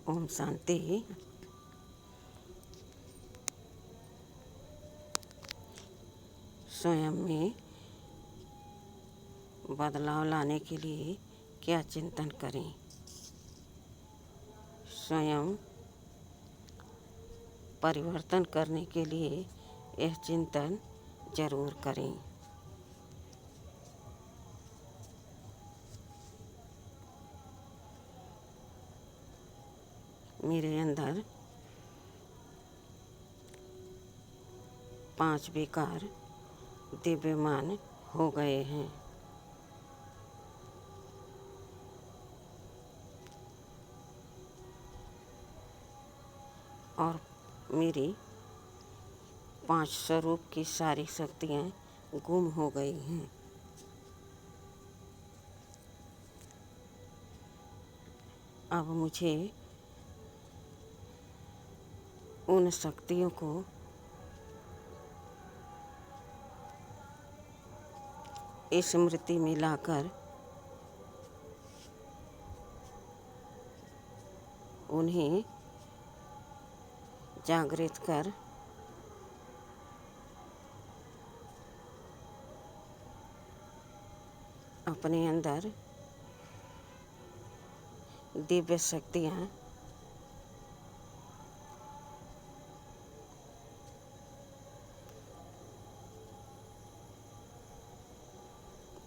ओम शांति। स्वयं में बदलाव लाने के लिए क्या चिंतन करें? स्वयं परिवर्तन करने के लिए यह चिंतन जरूर करें। मेरे अंदर 5 विकार दिव्यमान हो गए हैं। और मेरी 5 स्वरूप की सारी शक्तियाँ गुम हो गई हैं। अब मुझे उन शक्तियों को स्मृति में लाकर उन्हें जागृत कर अपने अंदर दिव्य शक्तियाँ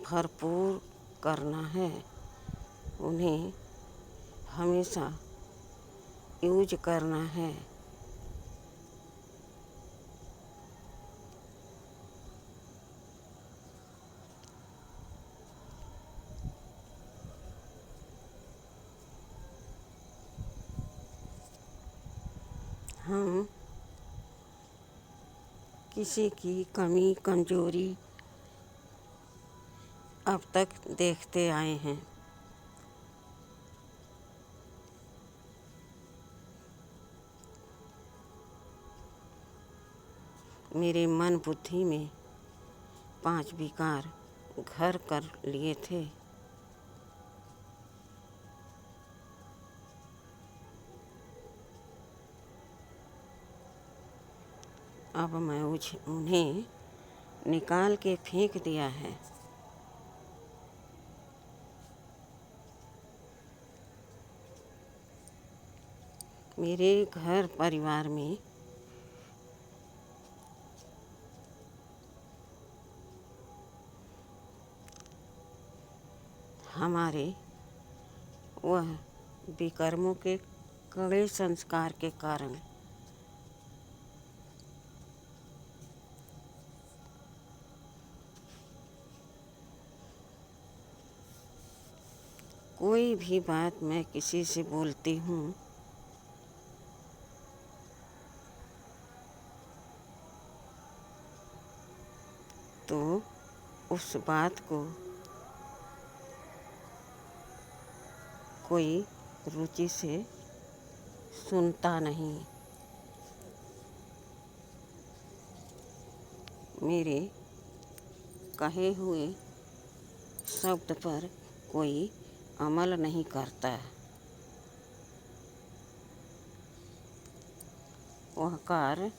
भरपूर करना है। उन्हें हमेशा यूज करना है। हम किसी की कमी कमजोरी अब तक देखते आए हैं। मेरे मन बुद्धि में 5 विकार घर कर लिए थे। अब मैं उन्हें निकाल के फेंक दिया है। मेरे घर परिवार में हमारे वह विकर्मों के कड़े संस्कार के कारण कोई भी बात मैं किसी से बोलती हूँ तो उस बात को कोई रुचि से सुनता नहीं। मेरे कहे हुए शब्द पर कोई अमल नहीं करता। वह कार्य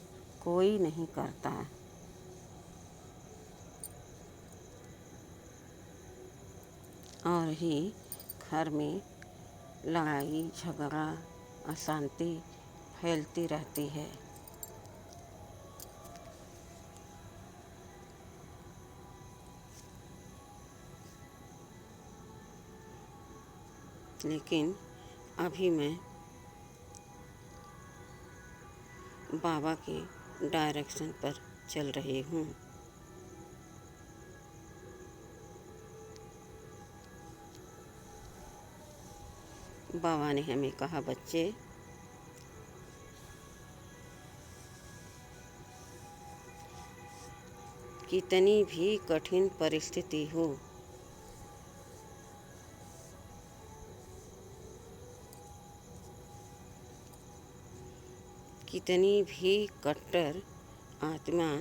कोई नहीं करता। और ही घर में लड़ाई झगड़ा अशांति फैलती रहती है। लेकिन अभी मैं बाबा के डायरेक्शन पर चल रही हूँ। बाबा ने हमें कहा, बच्चे कितनी भी कठिन परिस्थिति हो, कितनी भी कट्टर आत्मा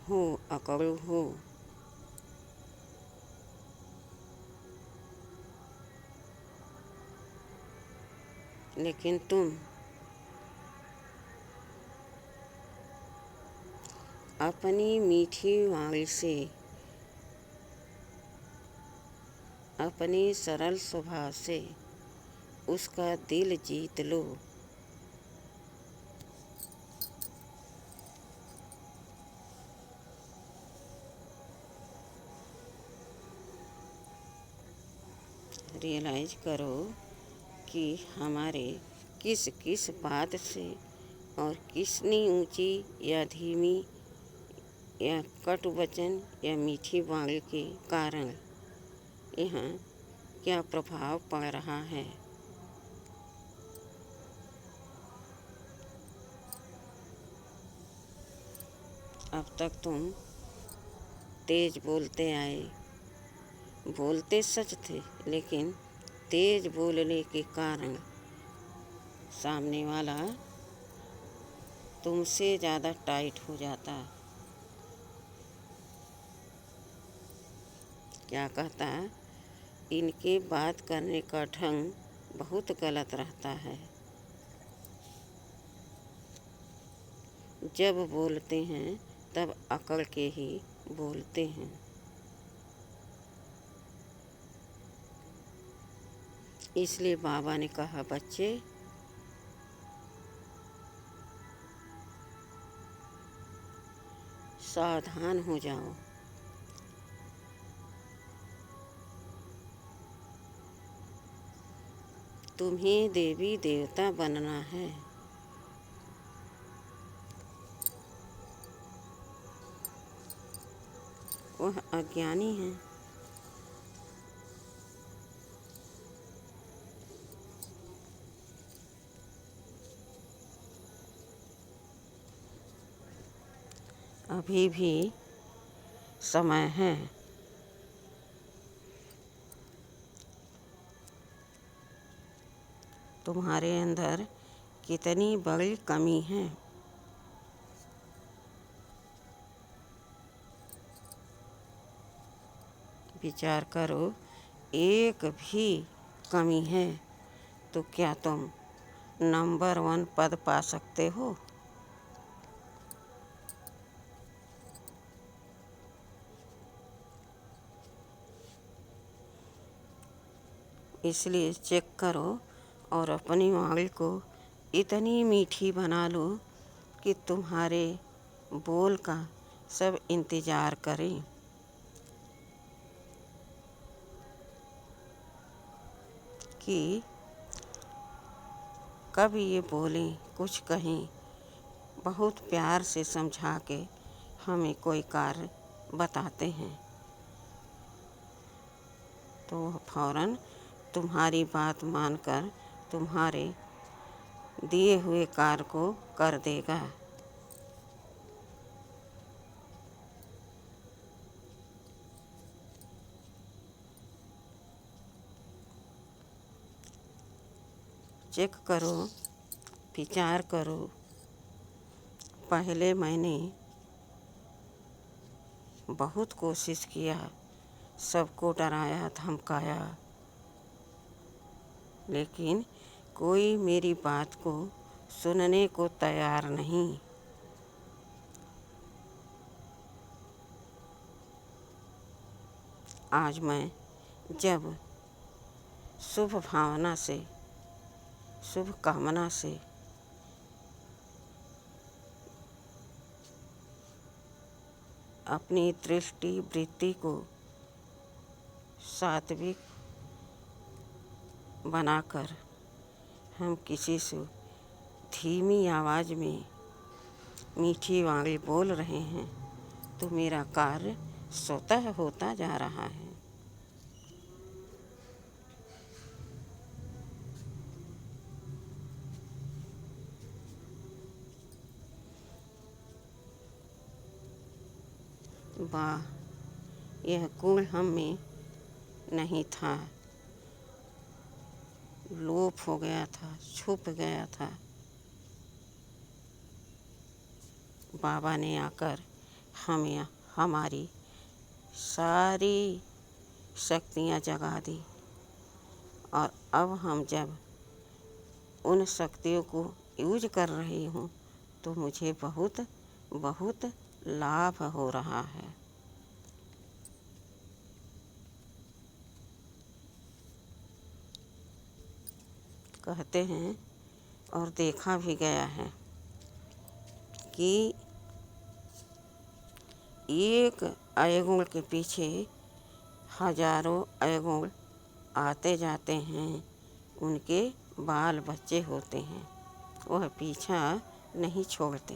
हो, अकड़ हो, लेकिन तुम अपनी मीठी वाणी से, अपने सरल स्वभाव से उसका दिल जीत लो। रियलाइज करो कि हमारे किस किस बात से और किसनी ऊंची या धीमी या कटु वचन या मीठी वाणी के कारण यहाँ क्या प्रभाव पड़ रहा है। अब तक तुम तेज बोलते आए, बोलते सच थे, लेकिन तेज बोलने के कारण सामने वाला तुमसे ज़्यादा टाइट हो जाता। क्या कहता, इनके बात करने का ढंग बहुत गलत रहता है। जब बोलते हैं तब अकड़ के ही बोलते हैं। इसलिए बाबा ने कहा, बच्चे सावधान हो जाओ। तुम्हें देवी देवता बनना है। वह अज्ञानी है। अभी भी समय है। तुम्हारे अंदर कितनी बड़ी कमी है। विचार करो, एक भी कमी है तो क्या तुम नंबर 1 पद पा सकते हो? इसलिए चेक करो और अपनी वाणी को इतनी मीठी बना लो कि तुम्हारे बोल का सब इंतज़ार करें। कि कब ये बोलें, कुछ कहें, बहुत प्यार से समझा के हमें कोई कार्य बताते हैं तो वह फ़ौरन तुम्हारी बात मानकर तुम्हारे दिए हुए कार्य को कर देगा। चेक करो, विचार करो। पहले मैंने बहुत कोशिश किया, सबको डराया धमकाया, लेकिन कोई मेरी बात को सुनने को तैयार नहीं। आज मैं जब शुभ भावना से, शुभ कामना से अपनी दृष्टि वृत्ति को सात्विक बनाकर हम किसी से धीमी आवाज़ में मीठी वाणी बोल रहे हैं तो मेरा कार्य स्वतः होता जा रहा है। वाह, यह गुण हम में नहीं था, लोप हो गया था, छुप गया था। बाबा ने आकर हमें हमारी सारी शक्तियाँ जगा दी और अब हम जब उन शक्तियों को यूज कर रही हूँ तो मुझे बहुत बहुत लाभ हो रहा है। कहते हैं और देखा भी गया है कि एक अवगुण के पीछे हजारों अवगुण आते जाते हैं, उनके बाल बच्चे होते हैं, वह पीछा नहीं छोड़ते।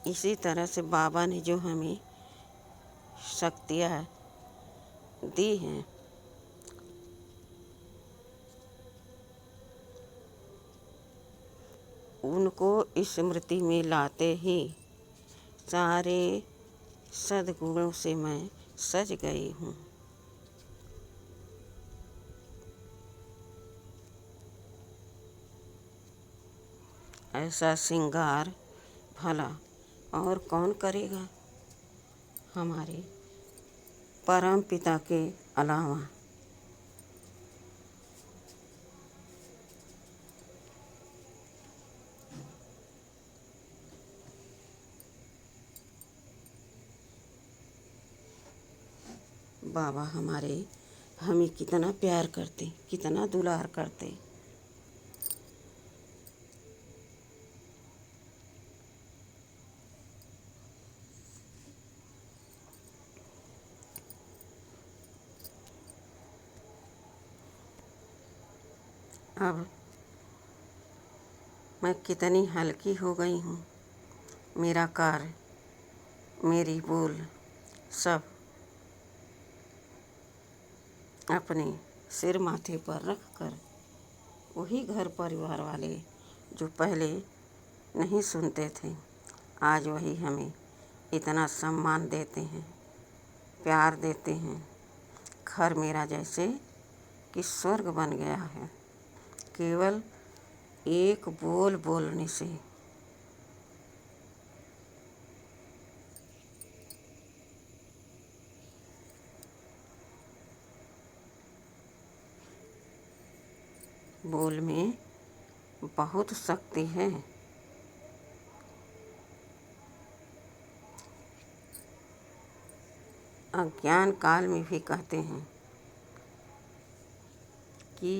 इसी तरह से बाबा ने जो हमें शक्तियाँ दी हैं, उनको स्मृति में लाते ही सारे सद्गुणों से मैं सज गई हूँ। ऐसा श्रृंगार भला और कौन करेगा हमारे परम पिता के अलावा। बाबा हमारे हमें कितना प्यार करते, कितना दुलार करते। अब मैं कितनी हल्की हो गई हूँ। मेरा कार्य, मेरी बोल सब अपने सिर माथे पर रख कर वही घर परिवार वाले जो पहले नहीं सुनते थे, आज वही हमें इतना सम्मान देते हैं, प्यार देते हैं। घर मेरा जैसे कि स्वर्ग बन गया है, केवल एक बोल बोलने से। बोल में बहुत शक्ति है। अज्ञान काल में भी कहते हैं कि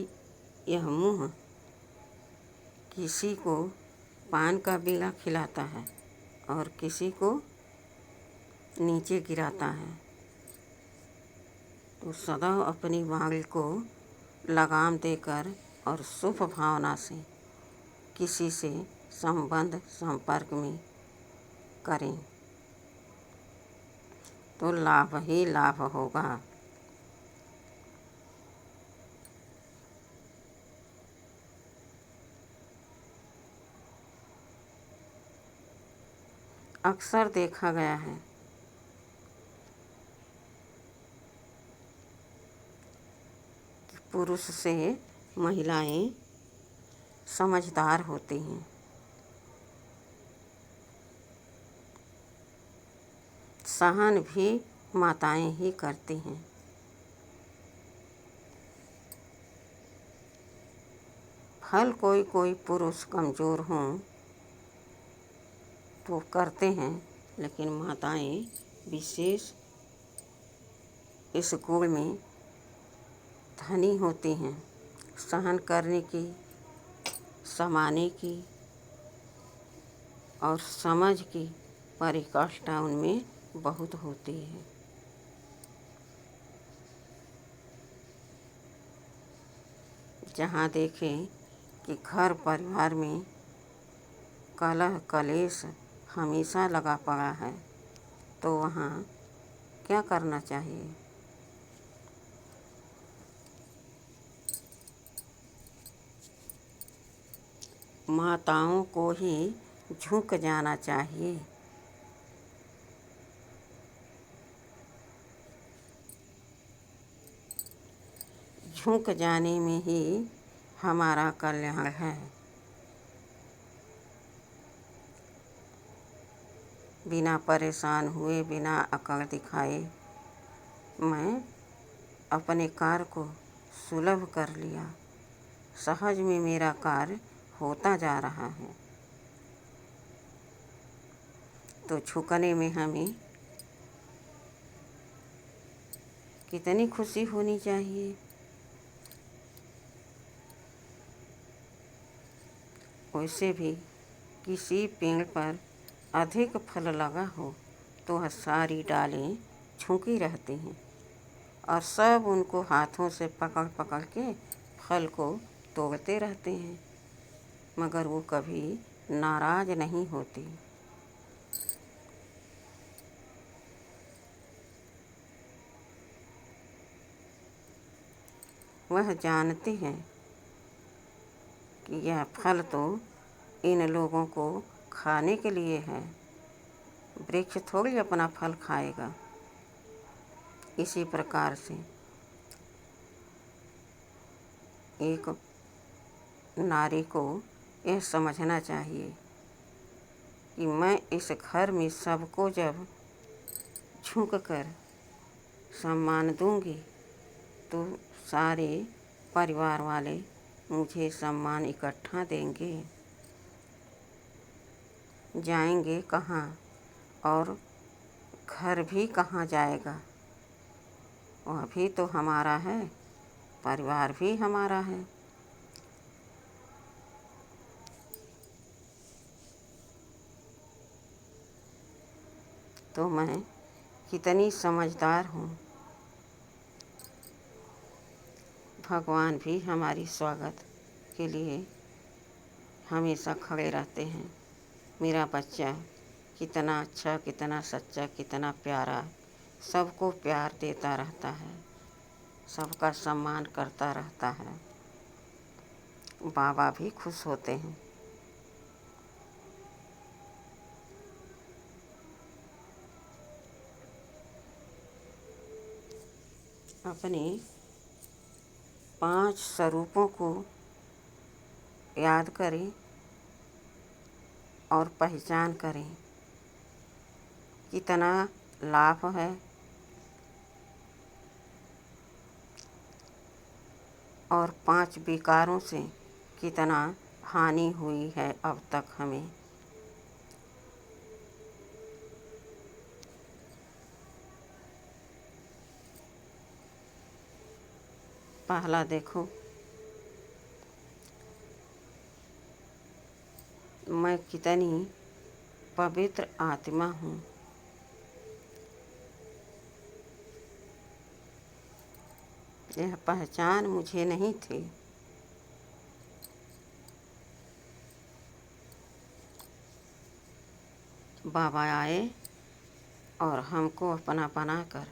यह मुँह किसी को पान का बीड़ा खिलाता है और किसी को नीचे गिराता है, तो सदा अपनी वाणी को लगाम देकर और शुभ भावना से किसी से संबंध संपर्क में करें तो लाभ ही लाभ होगा। अक्सर देखा गया है कि पुरुष से महिलाएं समझदार होती हैं, सहन भी माताएं ही करती हैं। फल कोई कोई पुरुष कमज़ोर हों तो करते हैं, लेकिन माताएं विशेष इस गुण में धनी होती हैं, सहन करने की, समाने की और समझ की परिकाष्ठा उनमें बहुत होती है। जहाँ देखें कि घर परिवार में कलह कलेश हमेशा लगा पड़ा है, तो वहाँ क्या करना चाहिए? माताओं को ही झुक जाना चाहिए। झुक जाने में ही हमारा कल्याण है। बिना परेशान हुए, बिना अकड़ दिखाए मैं अपने कार्य को सुलभ कर लिया। सहज में मेरा कार्य होता जा रहा है। तो झुकने में हमें कितनी खुशी होनी चाहिए। वैसे भी किसी पेड़ पर अधिक फल लगा हो तो वह सारी डालें झुकी रहती हैं और सब उनको हाथों से पकड़ पकड़ के फल को तोड़ते रहते हैं, मगर वो कभी नाराज नहीं होती। वह जानती हैं कि यह फल तो इन लोगों को खाने के लिए है, वृक्ष थोड़ी अपना फल खाएगा। इसी प्रकार से एक नारी को यह समझना चाहिए कि मैं इस घर में सबको जब झुक कर सम्मान दूंगी तो सारे परिवार वाले मुझे सम्मान इकट्ठा देंगे। जाएंगे कहाँ और घर भी कहाँ जाएगा, वह भी तो हमारा है, परिवार भी हमारा है। तो मैं कितनी समझदार हूँ। भगवान भी हमारी स्वागत के लिए हमेशा खड़े रहते हैं। मेरा बच्चा कितना अच्छा, कितना सच्चा, कितना प्यारा, सबको प्यार देता रहता है, सबका सम्मान करता रहता है। बाबा भी खुश होते हैं। अपने 5 स्वरूपों को याद करें और पहचान करें। कितना लाभ है और 5 विकारों से कितना हानि हुई है अब तक हमें। पहला देखो, मैं कितनी पवित्र आत्मा हूँ। यह पहचान मुझे नहीं थी। बाबा आए और हमको अपना बनाकर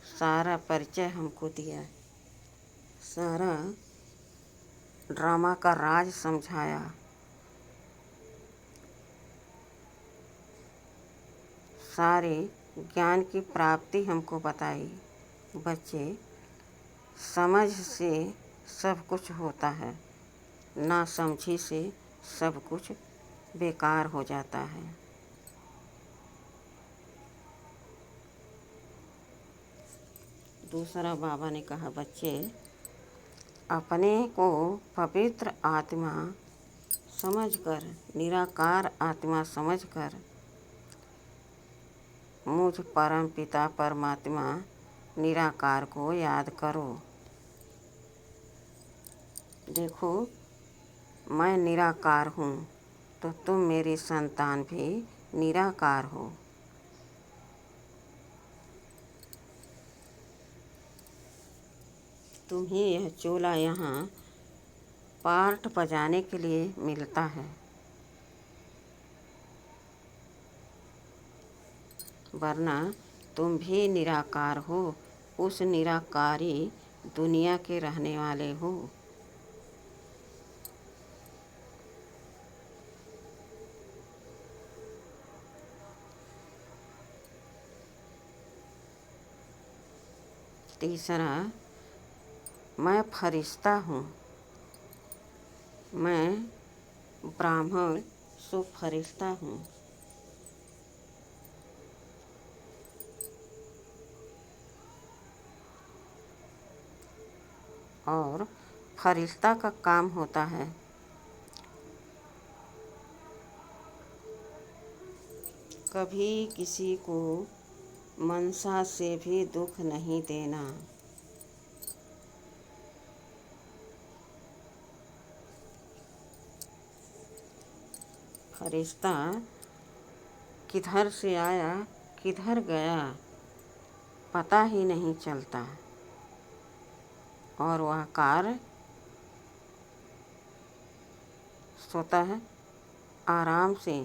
सारा परिचय हमको दिया, सारा ड्रामा का राज समझाया, सारे ज्ञान की प्राप्ति हमको बताई। बच्चे, समझ से सब कुछ होता है, ना समझी से सब कुछ बेकार हो जाता है। दूसरा बाबा ने कहा, बच्चे अपने को पवित्र आत्मा समझकर, निराकार आत्मा समझकर मुझ परम पिता परमात्मा निराकार को याद करो। देखो, मैं निराकार हूँ तो तुम मेरी संतान भी निराकार हो। तुम्हें यह चोला यहाँ पार्ट बजाने के लिए मिलता है, वरना तुम भी निराकार हो, उस निराकारी दुनिया के रहने वाले हो। तीसरा, मैं फरिश्ता हूँ, मैं ब्राह्मण सो फरिश्ता हूँ। और फरिश्ता का काम होता है कभी किसी को मनसा से भी दुख नहीं देना। फरिश्ता किधर से आया किधर गया पता ही नहीं चलता, और वह कार्य स्वतः आराम से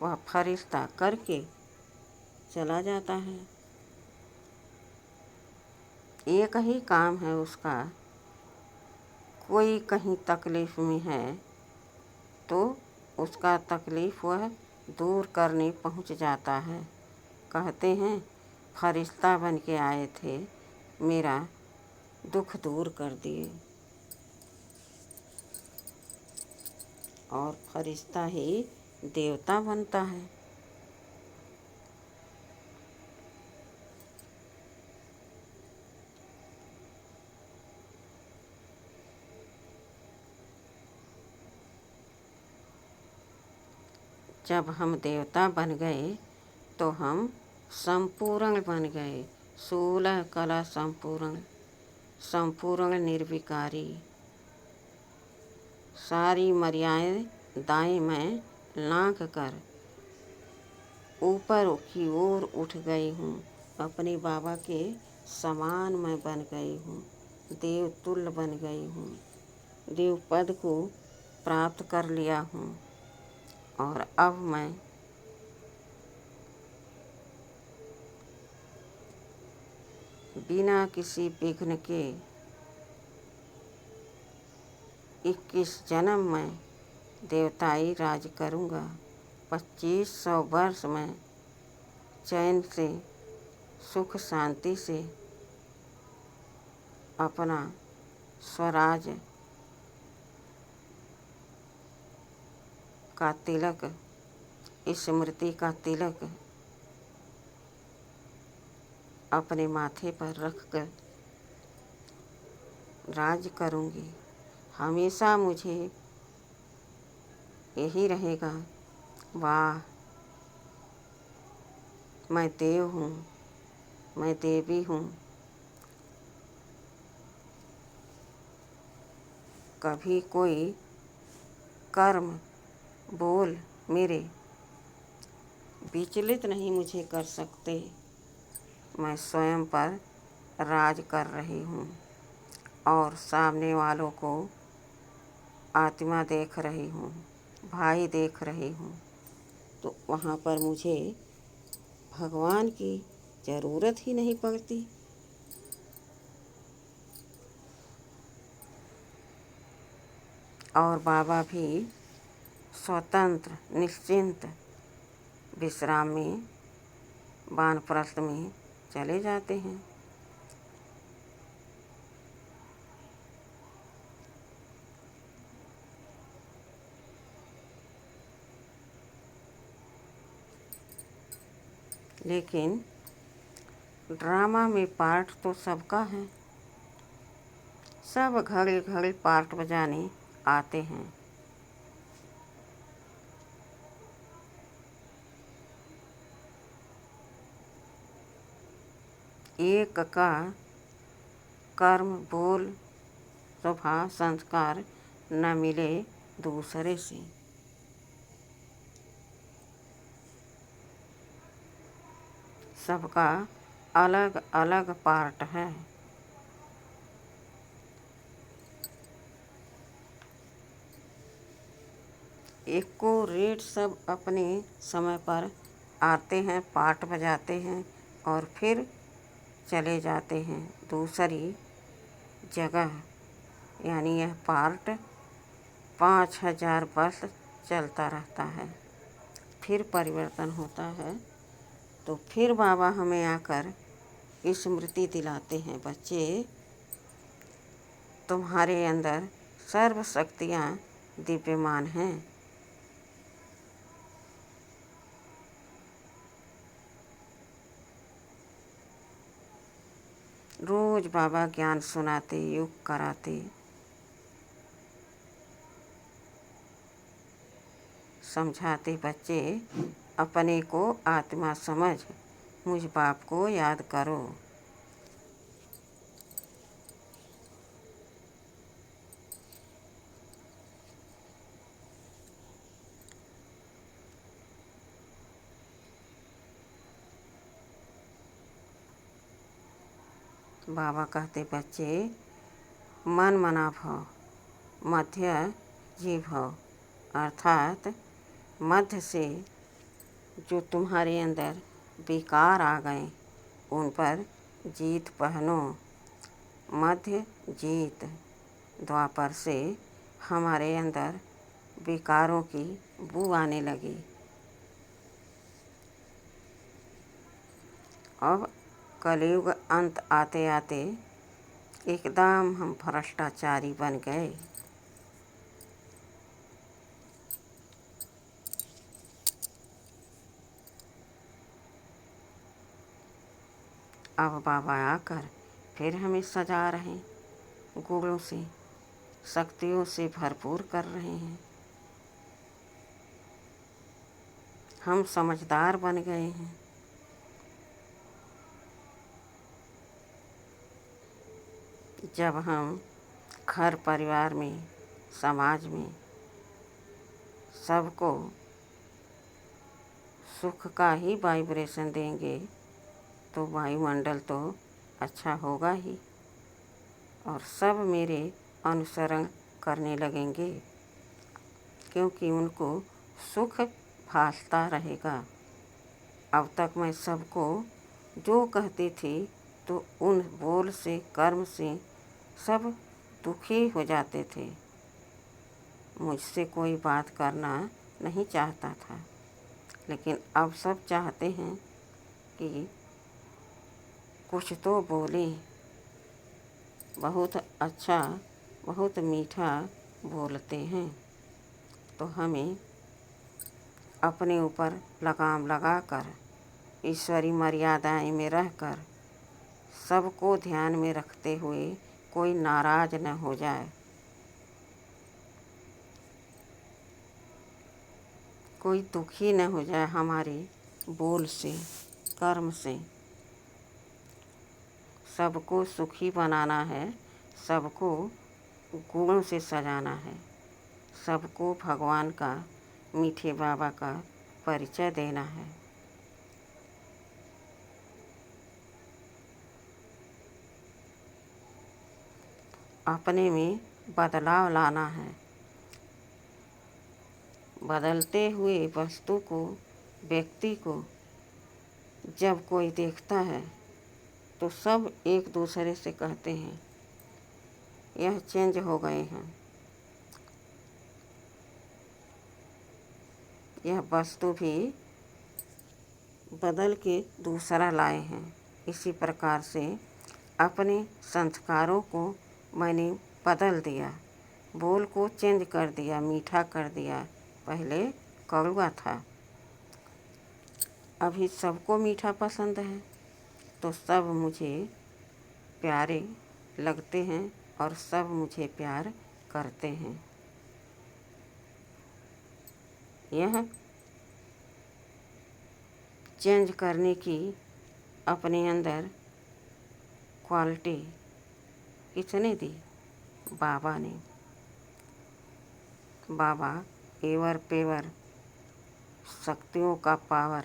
वह फरिश्ता करके चला जाता है। एक ही काम है उसका। कोई कहीं तकलीफ़ में है तो उसका तकलीफ़ वह दूर करने पहुंच जाता है। कहते हैं फरिश्ता बन के आए थे, मेरा दुख दूर कर दिए। और फरिश्ता ही देवता बनता है। जब हम देवता बन गए तो हम संपूर्ण बन गए। 16 कला संपूर्ण, संपूर्ण निर्विकारी। सारी मर्यादाएं मैं लांघ कर ऊपर की ओर उठ गई हूँ। अपने बाबा के समान मैं बन गई हूँ। देवतुल्य बन गई हूँ। देव पद को प्राप्त कर लिया हूँ। और अब मैं बिना किसी विघ्न के 21 जन्म में देवताई राज करूँगा। 2500 वर्ष में चैन से सुख शांति से अपना स्वराज का तिलक, स्मृति का तिलक अपने माथे पर रख कर राज करूँगी। हमेशा मुझे यही रहेगा, वाह मैं देव हूँ, मैं देवी हूँ। कभी कोई कर्म बोल मेरे विचलित नहीं मुझे कर सकते। मैं स्वयं पर राज कर रही हूँ और सामने वालों को आत्मा देख रही हूँ, भाई देख रही हूँ। तो वहाँ पर मुझे भगवान की ज़रूरत ही नहीं पड़ती। और बाबा भी स्वतंत्र निश्चिंत विश्राम में वानप्रस्थ में चले जाते हैं। लेकिन ड्रामा में पार्ट तो सबका है। सब घड़ी घड़ी पार्ट बजाने आते हैं। एक का कर्म बोल स्वभाव संस्कार न मिले दूसरे से। सबका अलग अलग पार्ट है। एको रेट सब अपने समय पर आते हैं, पार्ट बजाते हैं और फिर चले जाते हैं दूसरी जगह। यानी यह पार्ट 5000 वर्ष चलता रहता है। फिर परिवर्तन होता है तो फिर बाबा हमें आकर स्मृति दिलाते हैं, बच्चे तुम्हारे अंदर सर्व शक्तियाँ दिव्यमान हैं। रोज रोज बाबा ज्ञान सुनाते, योग कराते, समझाते, बच्चे अपने को आत्मा समझ मुझ बाप को याद करो। बाबा कहते, बच्चे मन मना भव, मध्य जी भव, अर्थात मध्य से जो तुम्हारे अंदर विकार आ गए उन पर जीत पहनो। मध्य जीत। द्वापर से हमारे अंदर विकारों की बू आने लगी। अब कलयुग अंत आते आते एकदम हम भ्रष्टाचारी बन गए। अब बाबा आकर फिर हमें सजा रहे हैं, गुणों से, शक्तियों से भरपूर कर रहे हैं। हम समझदार बन गए हैं। जब हम घर परिवार में, समाज में सबको सुख का ही वाइब्रेशन देंगे तो वायुमंडल तो अच्छा होगा ही, और सब मेरे अनुसरण करने लगेंगे, क्योंकि उनको सुख भासता रहेगा। अब तक मैं सबको जो कहती थी तो उन बोल से, कर्म से सब दुखी हो जाते थे। मुझसे कोई बात करना नहीं चाहता था, लेकिन अब सब चाहते हैं कि कुछ तो बोलें। बहुत अच्छा, बहुत मीठा बोलते हैं, तो हमें अपने ऊपर लगाम लगाकर, ईश्वरी मर्यादाएं में रहकर, सबको ध्यान में रखते हुए कोई नाराज न हो जाए, कोई दुखी न हो जाए हमारे बोल से, कर्म से। सबको सुखी बनाना है, सबको गुणों से सजाना है, सबको भगवान का, मीठे बाबा का परिचय देना है। अपने में बदलाव लाना है। बदलते हुए वस्तु को, व्यक्ति को जब कोई देखता है तो सब एक दूसरे से कहते हैं यह चेंज हो गए हैं, यह वस्तु भी बदल के दूसरा लाए हैं। इसी प्रकार से अपने संस्कारों को मैंने बदल दिया, बोल को चेंज कर दिया, मीठा कर दिया। पहले कड़वा था, अभी सबको मीठा पसंद है, तो सब मुझे प्यारे लगते हैं और सब मुझे प्यार करते हैं। यह चेंज करने की अपने अंदर क्वालिटी किसने दी? बाबा ने। बाबा एवर पेवर, शक्तियों का पावर,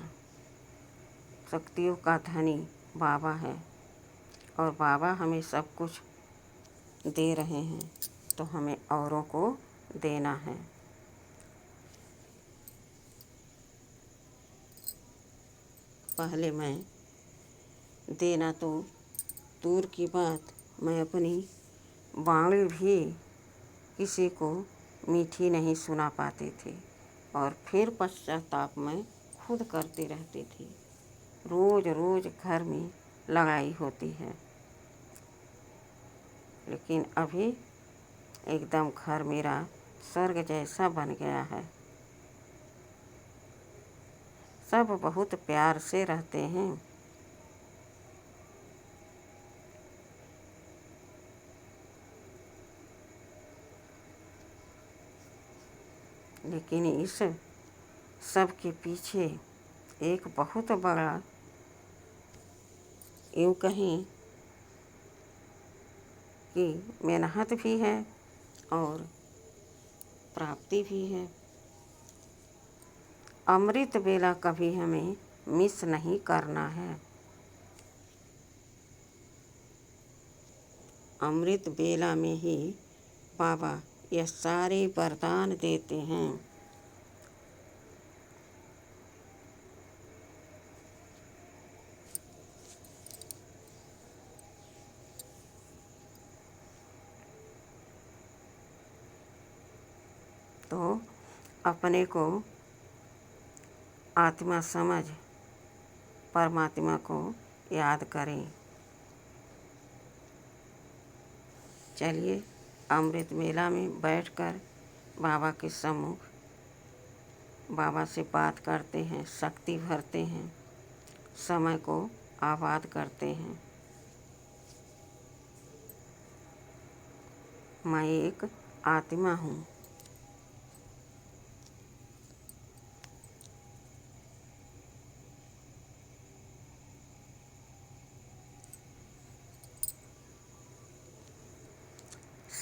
शक्तियों का धनी बाबा है, और बाबा हमें सब कुछ दे रहे हैं, तो हमें औरों को देना है। पहले मैं देना तो दूर की बात, मैं अपनी वाणी भी किसी को मीठी नहीं सुना पाती थी, और फिर पश्चाताप मैं खुद करती रहती थी। रोज़ रोज़ घर में लड़ाई होती है, लेकिन अभी एकदम घर मेरा स्वर्ग जैसा बन गया है। सब बहुत प्यार से रहते हैं। लेकिन इस सब के पीछे एक बहुत बड़ा, यूँ कहें कि मेहनत भी है और प्राप्ति भी है। अमृत वेला कभी हमें मिस नहीं करना है। अमृत वेला में ही बाबा यह सारे वरदान देते हैं। तो अपने को आत्मा समझ परमात्मा को याद करें। चलिए अमृत मेला में बैठकर बाबा के सम्मुख बाबा से बात करते हैं, शक्ति भरते हैं, समय को आबाद करते हैं। मैं एक आत्मा हूँ।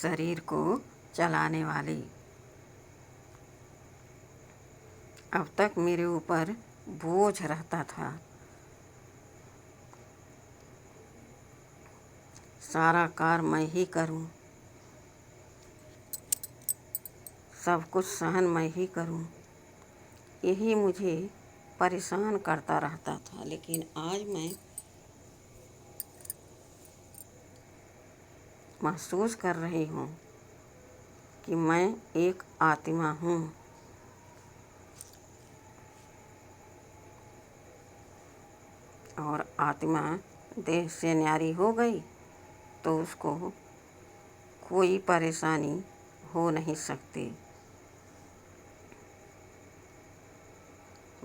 शरीर को चलाने वाली। अब तक मेरे ऊपर बोझ रहता था। सारा कार्य मैं ही करूं, सब कुछ सहन मैं ही करूं, यही मुझे परेशान करता रहता था। लेकिन आज मैं महसूस कर रही हूँ कि मैं एक आत्मा हूँ। और आत्मा देह से न्यारी हो गई तो उसको कोई परेशानी हो नहीं सकती।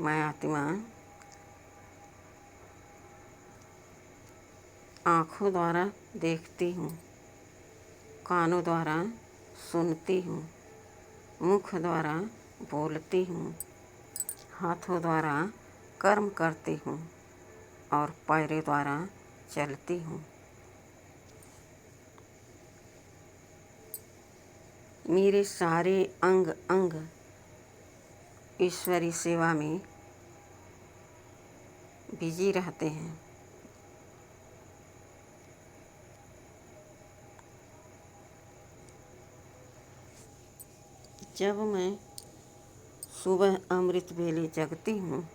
मैं आत्मा आँखों द्वारा देखती हूँ, कानों द्वारा सुनती हूँ, मुख द्वारा बोलती हूँ, हाथों द्वारा कर्म करती हूँ और पैरों द्वारा चलती हूँ। मेरे सारे अंग अंग ईश्वरी सेवा में बिजी रहते हैं। जब मैं सुबह अमृत वेले जगती हूँ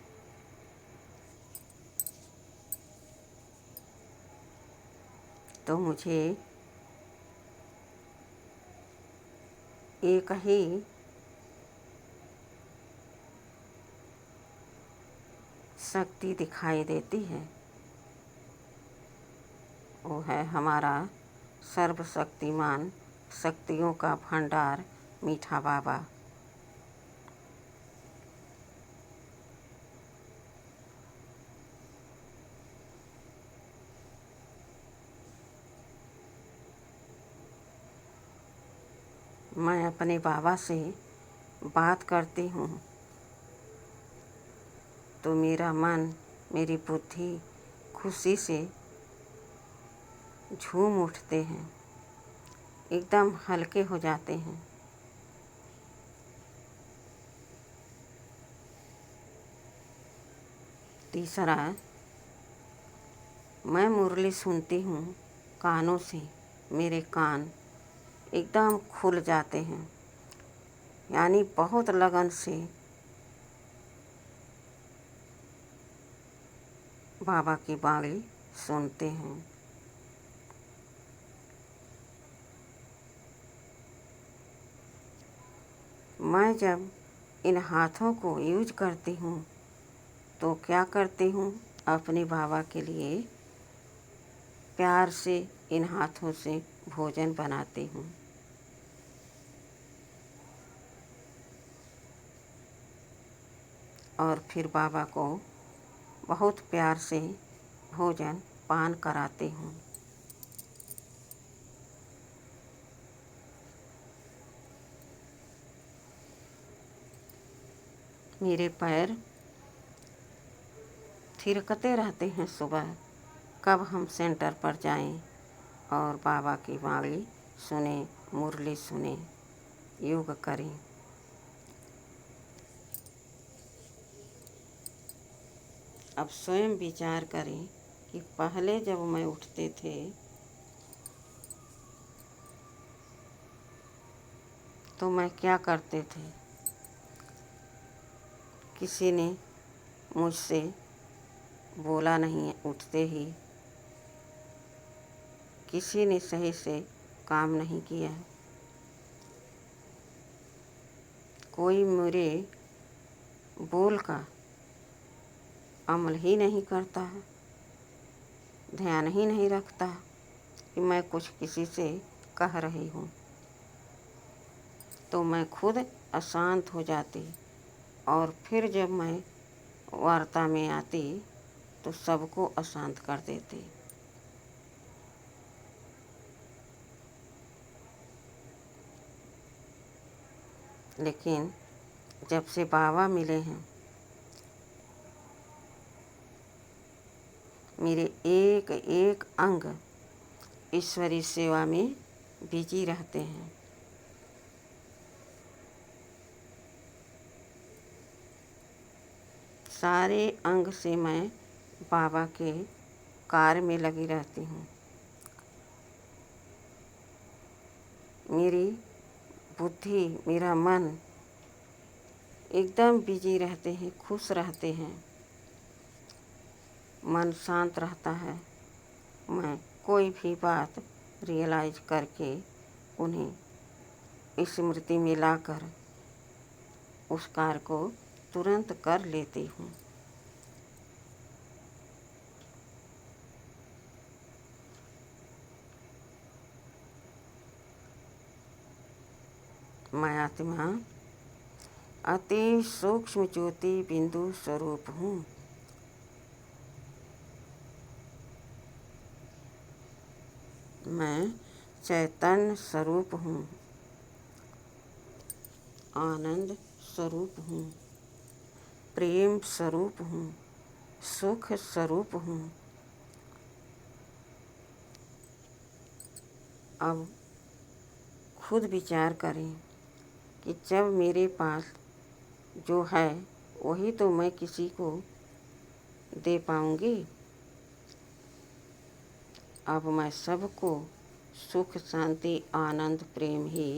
तो मुझे एक ही शक्ति दिखाई देती है। वो है हमारा सर्वशक्तिमान शक्तियों का भंडार मीठा बाबा। मैं अपने बाबा से बात करती हूँ तो मेरा मन, मेरी बुद्धि खुशी से झूम उठते हैं, एकदम हल्के हो जाते हैं। तीसरा, मैं मुरली सुनती हूँ कानों से, मेरे कान एकदम खुल जाते हैं, यानी बहुत लगन से बाबा की बाणी सुनते हैं। मैं जब इन हाथों को यूज करती हूँ तो क्या करती हूँ, अपने बाबा के लिए प्यार से इन हाथों से भोजन बनाती हूँ। और फिर बाबा को बहुत प्यार से भोजन पान कराती हूँ। मेरे पैर थिरकते रहते हैं सुबह, कब हम सेंटर पर जाएं और बाबा की वाणी सुने, मुरली सुने, योग करें। अब स्वयं विचार करें कि पहले जब मैं उठते थे तो मैं क्या करते थे। किसी ने मुझसे बोला नहीं उठते ही, किसी ने सही से काम नहीं किया, कोई मेरे बोल का अमल ही नहीं करता, ध्यान ही नहीं रखता कि मैं कुछ किसी से कह रही हूँ, तो मैं खुद अशांत हो जाती और फिर जब मैं वार्ता में आती तो सबको अशांत कर देती। लेकिन जब से बाबा मिले हैं, मेरे एक एक अंग ईश्वरी सेवा में बिजी रहते हैं। सारे अंग से मैं बाबा के कार्य में लगी रहती हूँ। मेरी बुद्धि, मेरा मन एकदम बिजी रहते हैं, खुश रहते हैं, मन शांत रहता है। मैं कोई भी बात रियलाइज करके उन्हें स्मृति में लाकर उस कार्य को तुरंत कर लेती हूँ। मैं आत्मा अति सूक्ष्म ज्योति बिंदु स्वरूप हूँ। मैं चैतन्य स्वरूप हूँ, आनंद स्वरूप हूँ, प्रेम स्वरूप हूँ, सुख स्वरूप हूँ। अब खुद विचार करें कि जब मेरे पास जो है वही तो मैं किसी को दे पाऊँगी। अब मैं सबको सुख, शांति, आनंद, प्रेम ही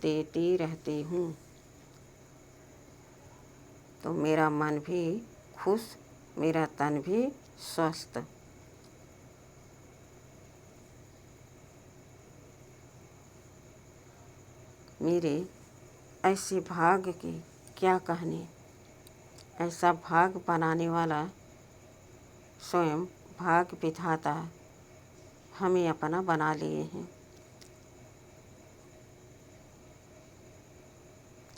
देती रहती हूँ, तो मेरा मन भी खुश, मेरा तन भी स्वस्थ। मेरे ऐसे भाग्य के क्या कहने। ऐसा भाग्य बनाने वाला स्वयं भाग्य विधाता हमें अपना बना लिए हैं।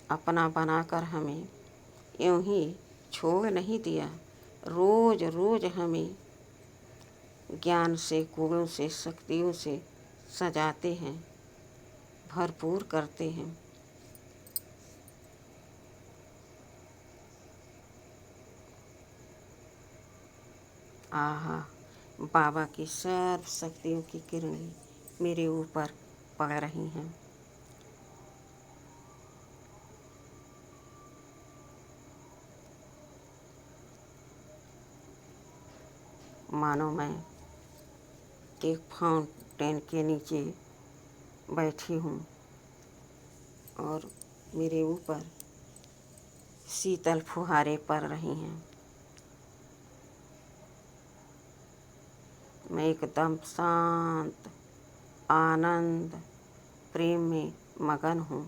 अपना बनाकर हमें यूं ही छोड़ नहीं दिया, रोज रोज हमें ज्ञान से, गुणों से, शक्तियों से सजाते हैं, भरपूर करते हैं। आहा, बाबा की सर्व शक्तियों की किरणें मेरे ऊपर पड़ रही हैं। मानो मैं एक फाउंटेन के नीचे बैठी हूँ और मेरे ऊपर शीतल फुहारे पड़ रही हैं। मैं एकदम शांत, आनंद, प्रेम में मगन हूँ।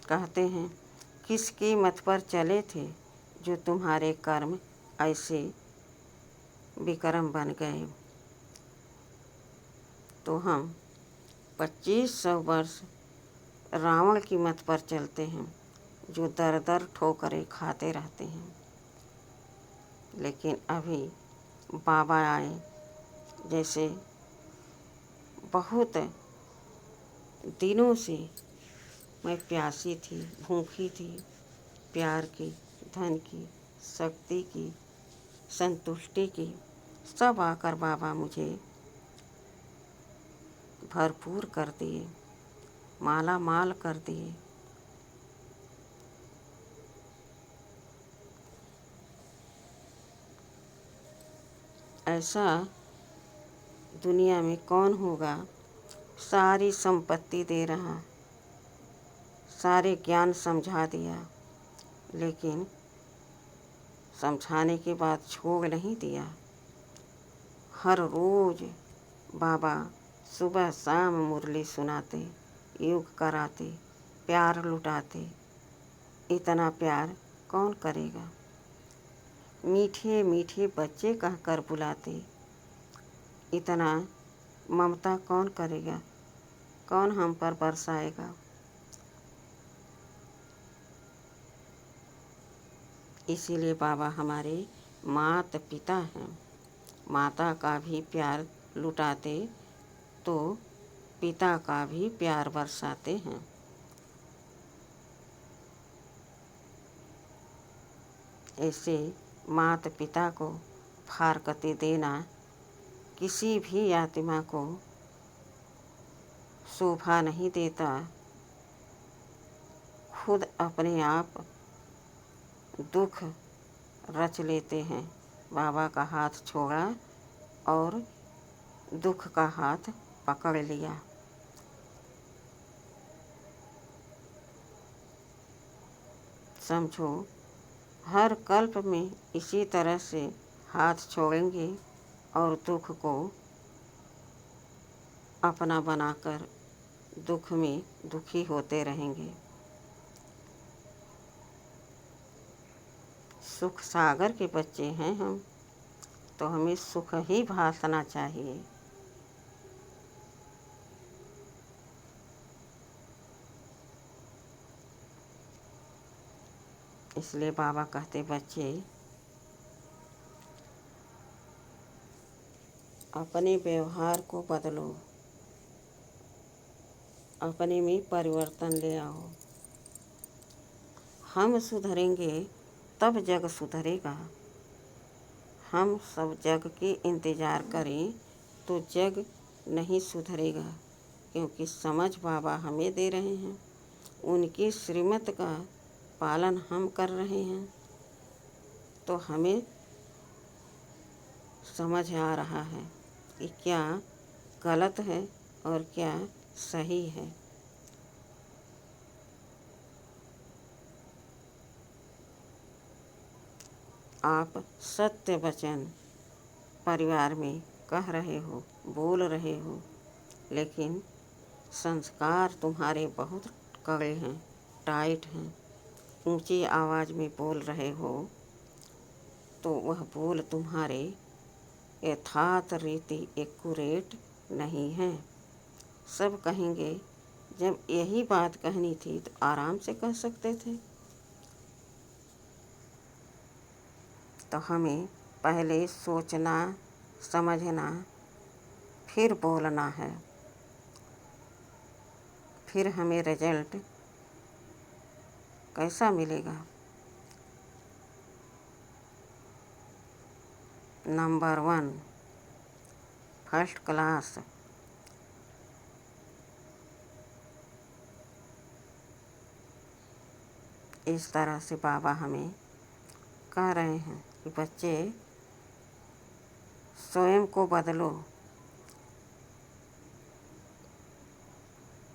कहते हैं, किस कीमत पर चले थे जो तुम्हारे कर्म ऐसे विकर्म बन गए। तो हम 2500 वर्ष रावण की मत पर चलते हैं, जो दर दर ठोकरें खाते रहते हैं। लेकिन अभी बाबा आए जैसे बहुत दिनों से मैं प्यासी थी, भूखी थी, प्यार की, धन की, शक्ति की, संतुष्टि की, सब आकर बाबा मुझे भरपूर कर दिए, माला माल कर दिए। ऐसा दुनिया में कौन होगा, सारी संपत्ति दे रहा, सारे ज्ञान समझा दिया, लेकिन समझाने के बाद छोड़ नहीं दिया। हर रोज बाबा सुबह शाम मुरली सुनाते, योग कराते, प्यार लुटाते। इतना प्यार कौन करेगा? मीठे मीठे बच्चे कहकर बुलाते। इतना ममता कौन करेगा? कौन हम पर बरसाएगा? इसीलिए बाबा हमारे माता पिता हैं। माता का भी प्यार लुटाते तो पिता का भी प्यार बरसाते हैं। ऐसे माता पिता को फारकते देना किसी भी आत्मा को शोभा नहीं देता। खुद अपने आप दुख रच लेते हैं। बाबा का हाथ छोड़ा और दुख का हाथ पकड़ लिया। समझो, हर कल्प में इसी तरह से हाथ छोड़ेंगे और दुख को अपना बनाकर दुख में दुखी होते रहेंगे। सुख सागर के बच्चे हैं हम, तो हमें सुख ही भासना चाहिए। इसलिए बाबा कहते, बच्चे अपने व्यवहार को बदलो, अपने में परिवर्तन ले आओ। हम सुधरेंगे तब जग सुधरेगा। हम सब जग के इंतज़ार करें तो जग नहीं सुधरेगा, क्योंकि समझ बाबा हमें दे रहे हैं। उनकी श्रीमत का पालन हम कर रहे हैं, तो हमें समझ आ रहा है कि क्या गलत है और क्या सही है। आप सत्य वचन परिवार में कह रहे हो, बोल रहे हो, लेकिन संस्कार तुम्हारे बहुत कड़े हैं, टाइट हैं। ऊंची आवाज़ में बोल रहे हो तो वह बोल तुम्हारे यथार्थ रीति एक्यूरेट नहीं है। सब कहेंगे, जब यही बात कहनी थी तो आराम से कह सकते थे। तो हमें पहले सोचना, समझना, फिर बोलना है। फिर हमें रिजल्ट कैसा मिलेगा? Number 1, first class. इस तरह से बाबा हमें कह रहे हैं कि बच्चे स्वयं को बदलो,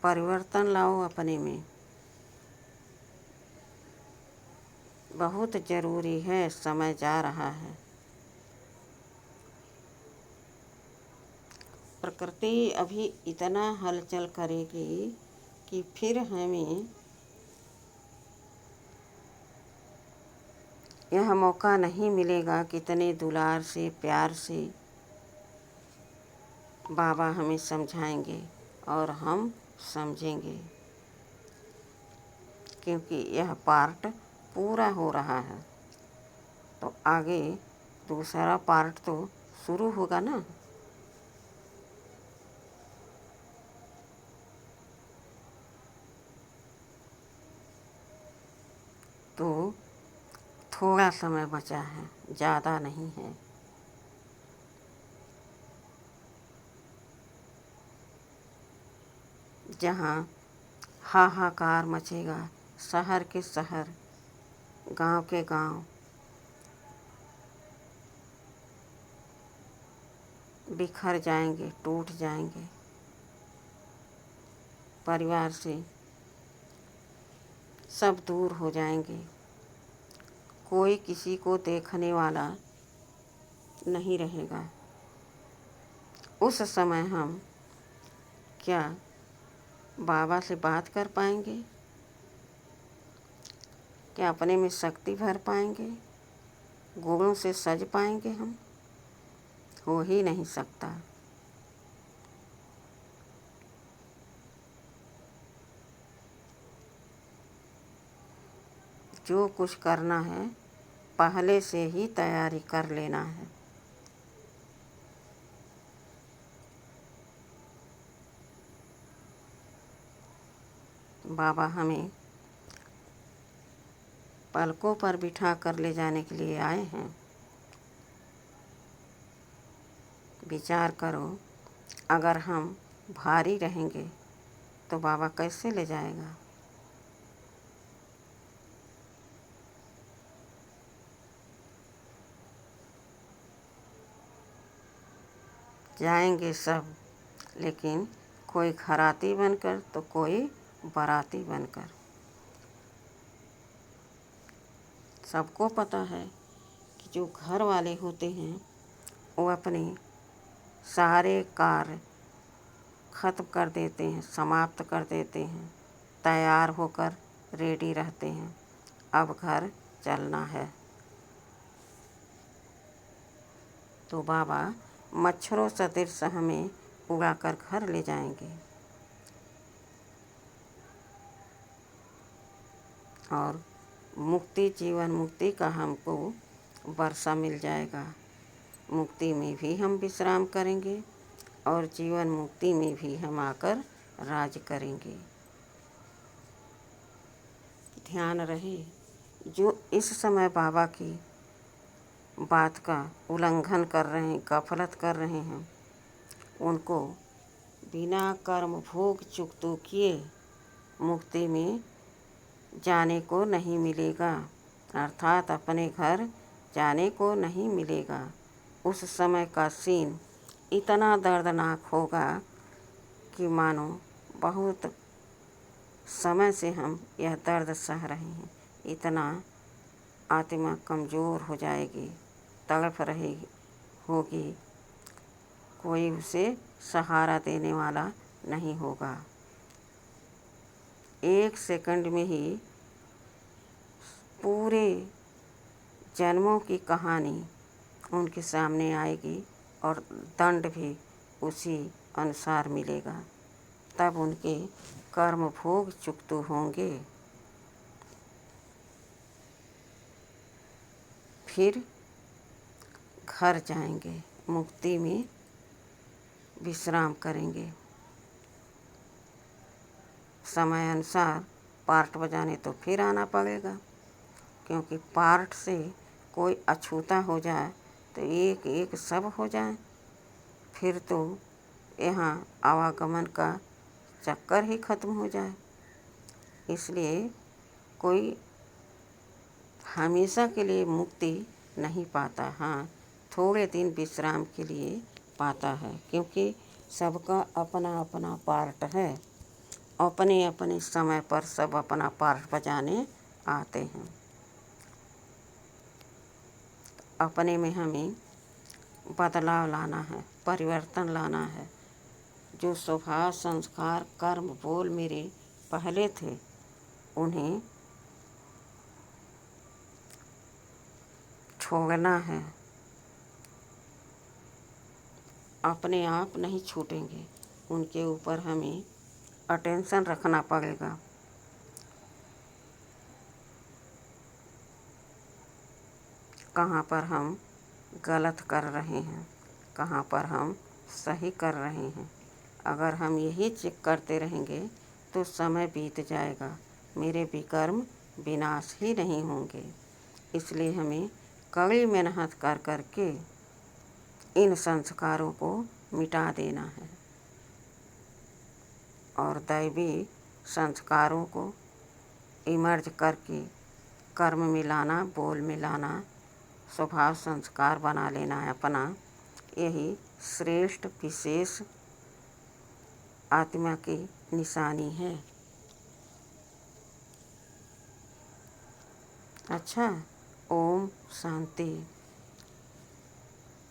परिवर्तन लाओ अपने में। बहुत ज़रूरी है, समय जा रहा है। प्रकृति अभी इतना हलचल करेगी कि फिर हमें यह मौका नहीं मिलेगा। कितने दुलार से, प्यार से बाबा हमें समझाएंगे और हम समझेंगे, क्योंकि यह पार्ट पूरा हो रहा है, तो आगे दूसरा पार्ट तो शुरू होगा ना। तो थोड़ा समय बचा है, ज़्यादा नहीं है। जहाँ हाहाकार मचेगा, शहर के शहर, गांव के गांव बिखर जाएंगे, टूट जाएंगे। परिवार से सब दूर हो जाएंगे। कोई किसी को देखने वाला नहीं रहेगा। उस समय हम क्या बाबा से बात कर पाएंगे? क्या अपने में शक्ति भर पाएंगे? गुणों से सज पाएंगे हम? हो ही नहीं सकता। जो कुछ करना है पहले से ही तैयारी कर लेना है। बाबा हमें पलकों पर बिठा कर ले जाने के लिए आए हैं। विचार करो, अगर हम भारी रहेंगे तो बाबा कैसे ले जाएगा? जाएंगे सब, लेकिन कोई घराती बनकर तो कोई बाराती बनकर। सबको पता है कि जो घर वाले होते हैं वो अपने सारे कार्य ख़त्म कर देते हैं, समाप्त कर देते हैं, तैयार होकर रेडी रहते हैं। अब घर चलना है। तो बाबा मच्छरों सदृश हमें उड़ाकर घर ले जाएंगे और मुक्ति, जीवन मुक्ति का हमको वर्षा मिल जाएगा। मुक्ति में भी हम विश्राम करेंगे और जीवन मुक्ति में भी हम आकर राज करेंगे। ध्यान रहे, जो इस समय बाबा की बात का उल्लंघन कर रहे हैं, गफलत कर रहे हैं, उनको बिना कर्म भोग चुकतू किए मुक्ति में जाने को नहीं मिलेगा, अर्थात अपने घर जाने को नहीं मिलेगा। उस समय का सीन इतना दर्दनाक होगा कि मानो बहुत समय से हम यह दर्द सह रहे हैं। इतना आत्मा कमज़ोर हो जाएगी, तड़प रहेगी होगी, कोई उसे सहारा देने वाला नहीं होगा। 1 सेकंड में ही पूरे जन्मों की कहानी उनके सामने आएगी और दंड भी उसी अनुसार मिलेगा। तब उनके कर्म भोग चुकतू होंगे। फिर घर जाएंगे, मुक्ति में विश्राम करेंगे। समय अनुसार पार्ट बजाने तो फिर आना पड़ेगा, क्योंकि पार्ट से कोई अछूता हो जाए तो एक एक सब हो जाए, फिर तो यहाँ आवागमन का चक्कर ही ख़त्म हो जाए। इसलिए कोई हमेशा के लिए मुक्ति नहीं पाता। हाँ, थोड़े दिन विश्राम के लिए पाता है, क्योंकि सबका अपना अपना पार्ट है। अपने अपने समय पर सब अपना पार्ट बजाने आते हैं। अपने में हमें बदलाव लाना है, परिवर्तन लाना है। जो स्वभाव, संस्कार, कर्म, बोल मेरे पहले थे, उन्हें छोड़ना है। अपने आप नहीं छूटेंगे, उनके ऊपर हमें अटेंशन रखना पड़ेगा। कहाँ पर हम गलत कर रहे हैं, कहाँ पर हम सही कर रहे हैं। अगर हम यही चेक करते रहेंगे तो समय बीत जाएगा, मेरे विकर्म विनाश ही नहीं होंगे। इसलिए हमें कड़ी मेहनत कर कर के इन संस्कारों को मिटा देना है और दैवी संस्कारों को इमर्ज करके कर्म में लाना, बोल में लाना, स्वभाव संस्कार बना लेना है अपना। यही श्रेष्ठ विशेष आत्मा की निशानी है। अच्छा, ओम शांति।